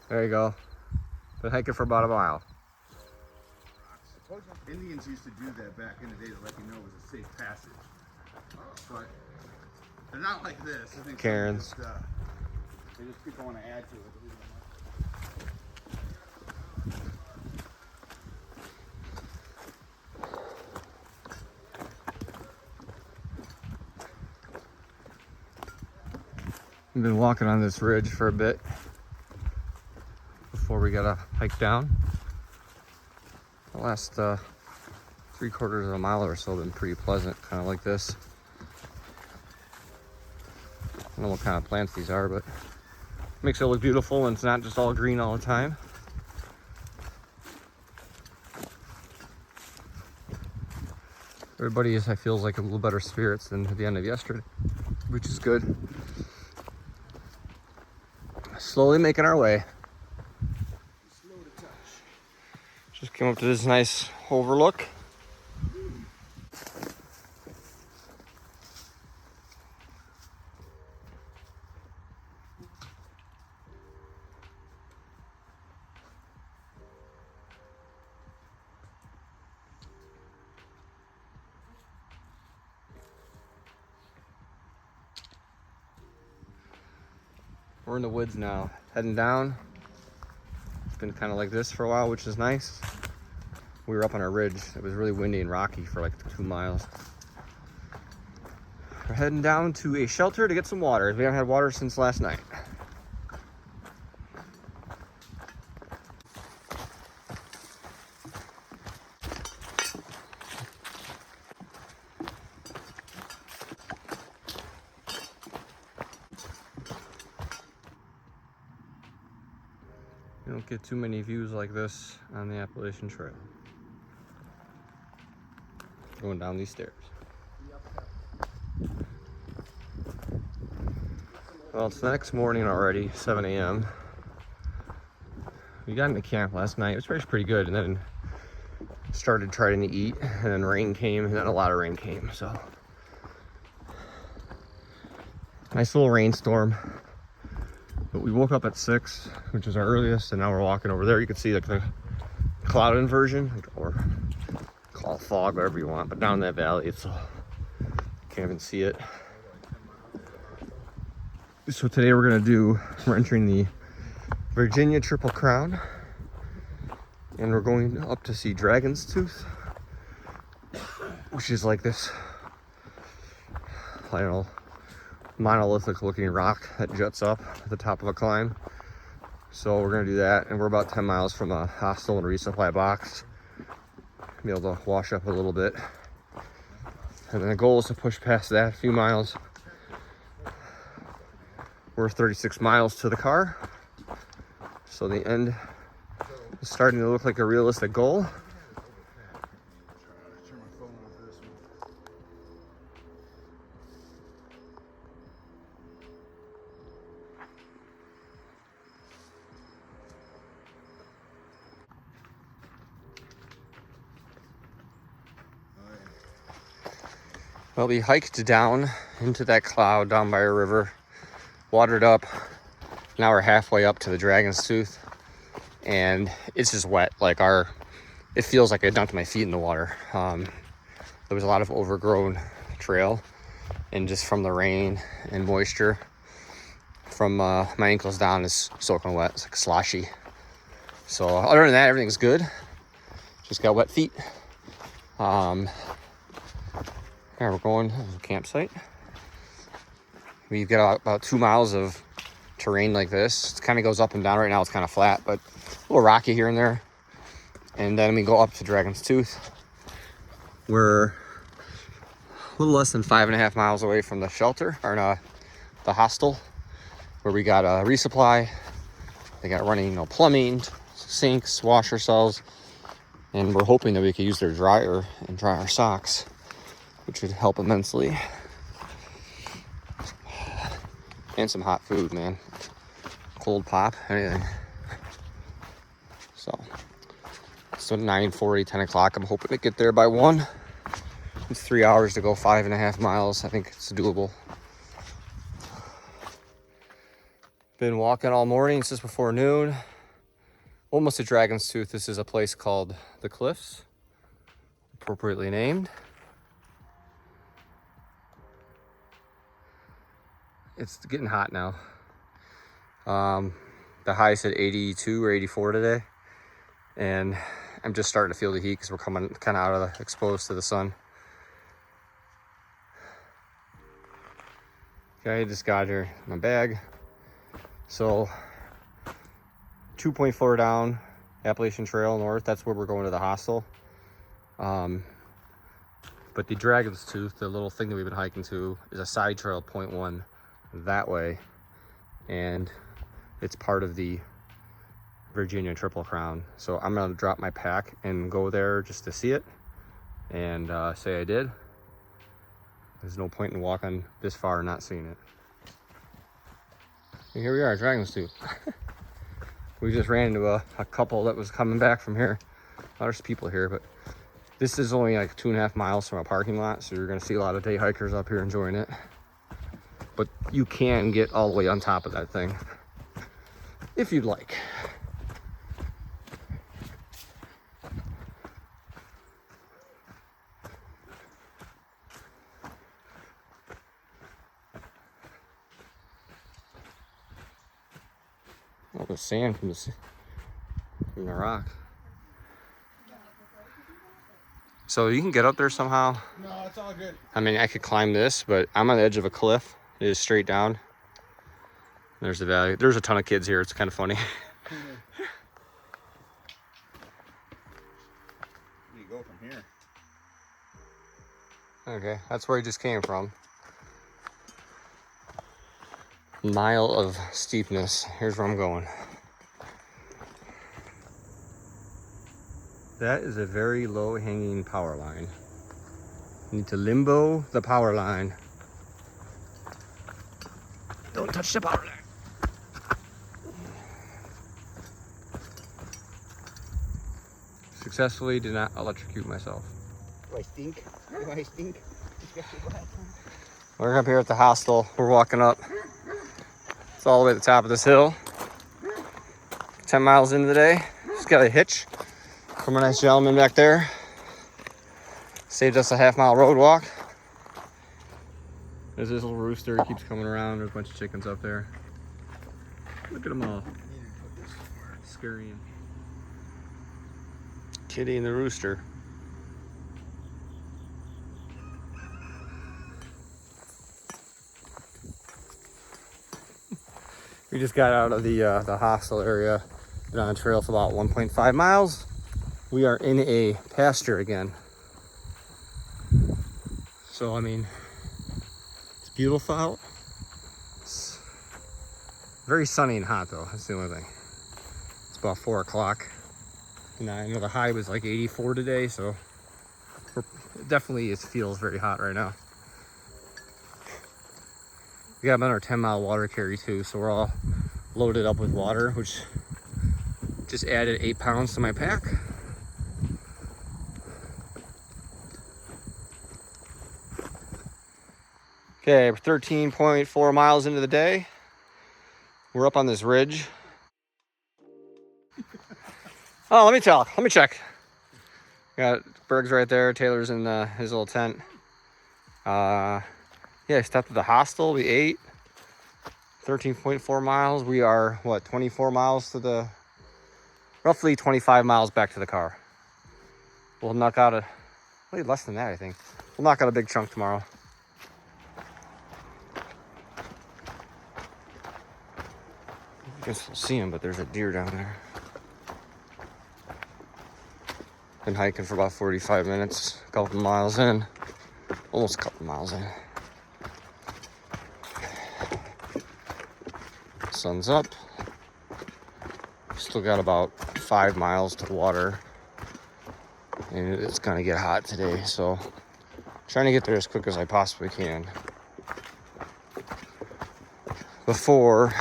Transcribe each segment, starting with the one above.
There you go. Been hiking for about a mile. Indians used to do that back in the day to let you know it was a safe passage. But they're not like this. I think Karens. They just people want to add to it. We've been walking on this ridge for a bit before we gotta hike down. The last 3/4 of a mile or so have been pretty pleasant, kind of like this. I don't know what kind of plants these are, but it makes it look beautiful and it's not just all green all the time. Everybody is, I feel, like a little better spirits than at the end of yesterday, which is good. Slowly making our way. Slow to touch. Just came up to this nice overlook. We're in the woods now, heading down. It's been kind of like this for a while, which is nice. We were up on a ridge. It was really windy and rocky for like 2 miles. We're heading down to a shelter to get some water. We haven't had water since last night. You don't get too many views like this on the Appalachian Trail. Going down these stairs. Well, it's the next morning already, 7 a.m. We got into camp last night. It was pretty good, and then started trying to eat, and then rain came, and then a lot of rain came, so. Nice little rainstorm. But we woke up at 6, which is our earliest, and now we're walking over there. You can see like the cloud inversion, or call it fog, whatever you want. But down that valley, it's can't even see it. So today we're entering the Virginia Triple Crown, and we're going up to see Dragon's Tooth, which is like this, I don't know, monolithic looking rock that juts up at the top of a climb. So we're gonna do that, and we're about 10 miles from a hostel and resupply box. Be able to wash up a little bit, and then the goal is to push past that a few miles. We're 36 miles to the car, so the end is starting to look like a realistic goal. Well, we hiked down into that cloud down by a river, watered up. Now we're halfway up to the Dragon's Tooth, and it's just wet. Like it feels like I dunked my feet in the water. There was a lot of overgrown trail, and just from the rain and moisture from my ankles down is soaking wet. It's like sloshy. So other than that, everything's good. Just got wet feet. Yeah, we're going to the campsite. We've got about 2 miles of terrain like this. It kind of goes up and down. Right now it's kind of flat, but a little rocky here and there. And then we go up to Dragon's Tooth. We're a little less than 5.5 miles away from the shelter, or the hostel, where we got a resupply. They got running, plumbing, sinks, wash ourselves, and we're hoping that we could use their dryer and dry our socks, which would help immensely. And some hot food, man. Cold pop, anything. So 9:40, 10 o'clock. I'm hoping to get there by 1. It's 3 hours to go 5.5 miles. I think it's doable. Been walking all morning since before noon. Almost a Dragon's Tooth. This is a place called The Cliffs, appropriately named. It's getting hot now. The high said 82 or 84 today, and I'm just starting to feel the heat because we're coming kind of out of the exposed to the sun. Okay, I just got here my bag. So 2.4 down, Appalachian Trail north. That's where we're going to the hostel. But the Dragon's Tooth, the little thing that we've been hiking to, is a side trail 0.1 that way, and it's part of the Virginia Triple Crown. So I'm gonna drop my pack and go there just to see it and say I did. There's no point in walking this far and not seeing it. And here we are, Dragon's Tooth. We just ran into a couple that was coming back from here. There's people here, but this is only like 2.5 miles from a parking lot, so you're gonna see a lot of day hikers up here enjoying it. But you can get all the way on top of that thing if you'd like. All the sand from the rock. So you can get up there somehow. No, it's all good. I mean, I could climb this, but I'm on the edge of a cliff. It is straight down. There's the valley. There's a ton of kids here. It's kind of funny. You go from here. Okay, that's where he just came from. Mile of steepness. Here's where I'm going. That is a very low hanging power line. Need to limbo the power line. Don't touch the power line. Successfully did not electrocute myself. Do I stink? Do I stink? We're up here at the hostel. We're walking up. It's all the way to the top of this hill. 10 miles into the day. Just got a hitch from a nice gentleman back there. Saved us a half-mile road walk. There's this little rooster. He keeps coming around. There's a bunch of chickens up there. Look at them all. Scurrying. Kitty and the rooster. We just got out of the hostel area. Been on a trail for about 1.5 miles. We are in a pasture again. So, I mean, it's beautiful out. It's very sunny and hot though. That's the only thing. It's about 4 o'clock. And I know the high was like 84 today, so it feels very hot right now. We got about our 10-mile water carry too, so we're all loaded up with water, which just added 8 pounds to my pack. Okay, we're 13.4 miles into the day. We're up on this ridge. Oh, let me check. Got Berg's right there. Taylor's in his little tent. Yeah, I stopped at the hostel. We ate. 13.4 miles. We are, what, 24 miles to the... Roughly 25 miles back to the car. We'll knock out less than that, I think. We'll knock out a big chunk tomorrow. I guess we'll see him, but there's a deer down there. Been hiking for about 45 minutes, a couple miles in. Almost a couple miles in. Sun's up. Still got about 5 miles to water. And it's gonna get hot today, so trying to get there as quick as I possibly can before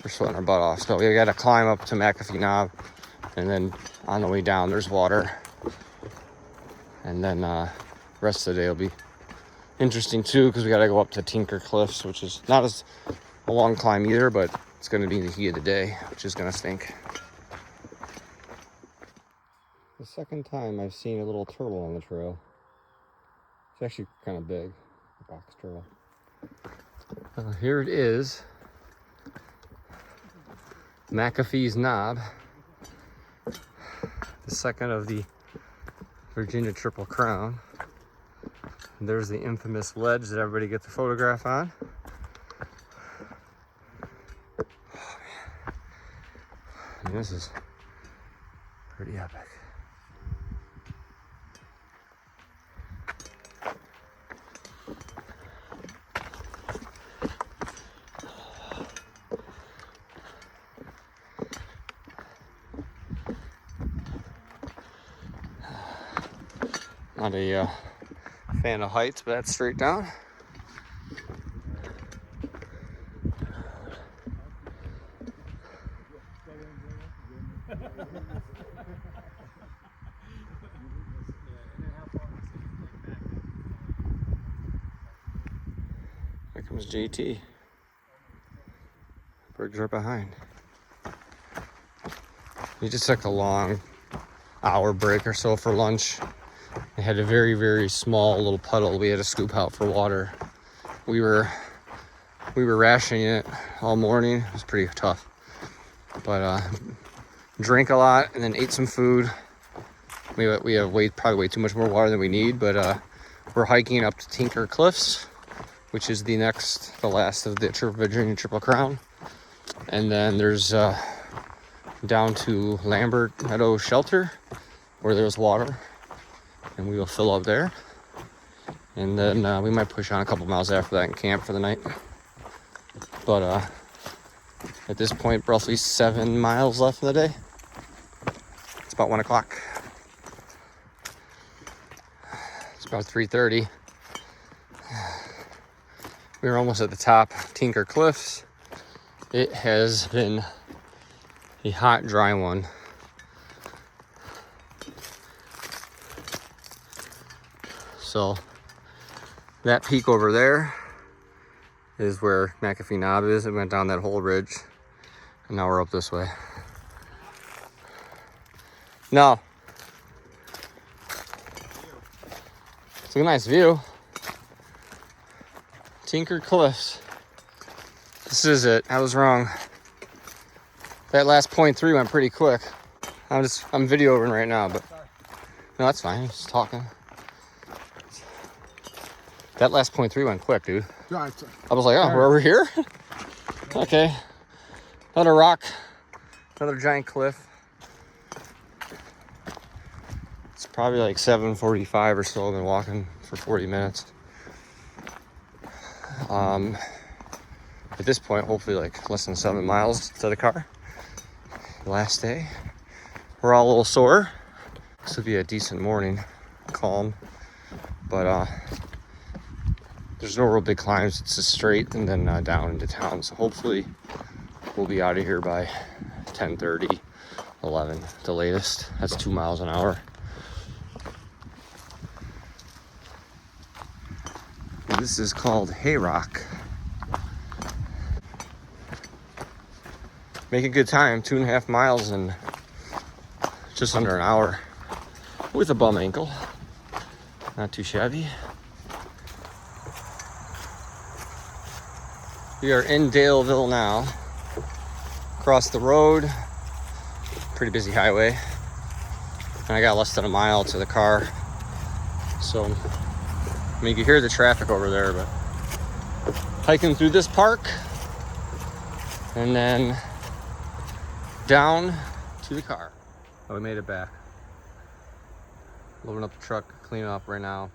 we're sweating our butt off. So we gotta climb up to McAfee Knob, and then on the way down there's water. And then the rest of the day will be interesting too, because we gotta go up to Tinker Cliffs, which is not as a long climb either, but it's gonna be the heat of the day, which is gonna stink. The second time I've seen a little turtle on the trail. It's actually kind of big, a box turtle. Here it is. McAfee's Knob. The second of the Virginia Triple Crown. And there's the infamous ledge that everybody gets a photograph on. Oh, man. I mean, this is pretty epic. Not a fan of heights, but that's straight down. Here comes JT. Berg's right behind. We just took a long hour break or so for lunch. They had a very, very small little puddle we had to scoop out for water. We were rationing it all morning. It was pretty tough. But drank a lot and then ate some food. We have probably way too much more water than we need, but we're hiking up to Tinker Cliffs, which is the last of the Virginia Triple Crown. And then there's down to Lambert Meadow Shelter, where there's water. And we will fill up there. And then we might push on a couple miles after that and camp for the night. But at this point, roughly 7 miles left in the day. It's about 1 o'clock. It's about 3:30. We're almost at the top of Tinker Cliffs. It has been a hot, dry one. So that peak over there is where McAfee Knob is. It went down that whole ridge, and now we're up this way. No. It's a nice view. Tinker Cliffs. This is it. I was wrong. That last 0.3 went pretty quick. I'm videoing right now, but no, that's fine. I'm just talking. That last 0.3 went quick, dude. I was like, oh, we're over here? Okay. Another rock. Another giant cliff. It's probably like 7:45 or so. I've been walking for 40 minutes. At this point, hopefully like less than 7 miles to the car. Last day. We're all a little sore. This will be a decent morning. Calm. But there's no real big climbs. It's just straight and then down into town. So hopefully we'll be out of here by 10:30, 11 the latest. That's 2 miles an hour. This is called Hay Rock. Making good time, 2.5 miles in just under an hour with a bum ankle. Not too shabby. We are in Daleville now. Across the road, pretty busy highway. And I got less than a mile to the car. So, I mean, you can hear the traffic over there, but hiking through this park and then down to the car. Oh, we made it back. Loading up the truck, cleaning up right now.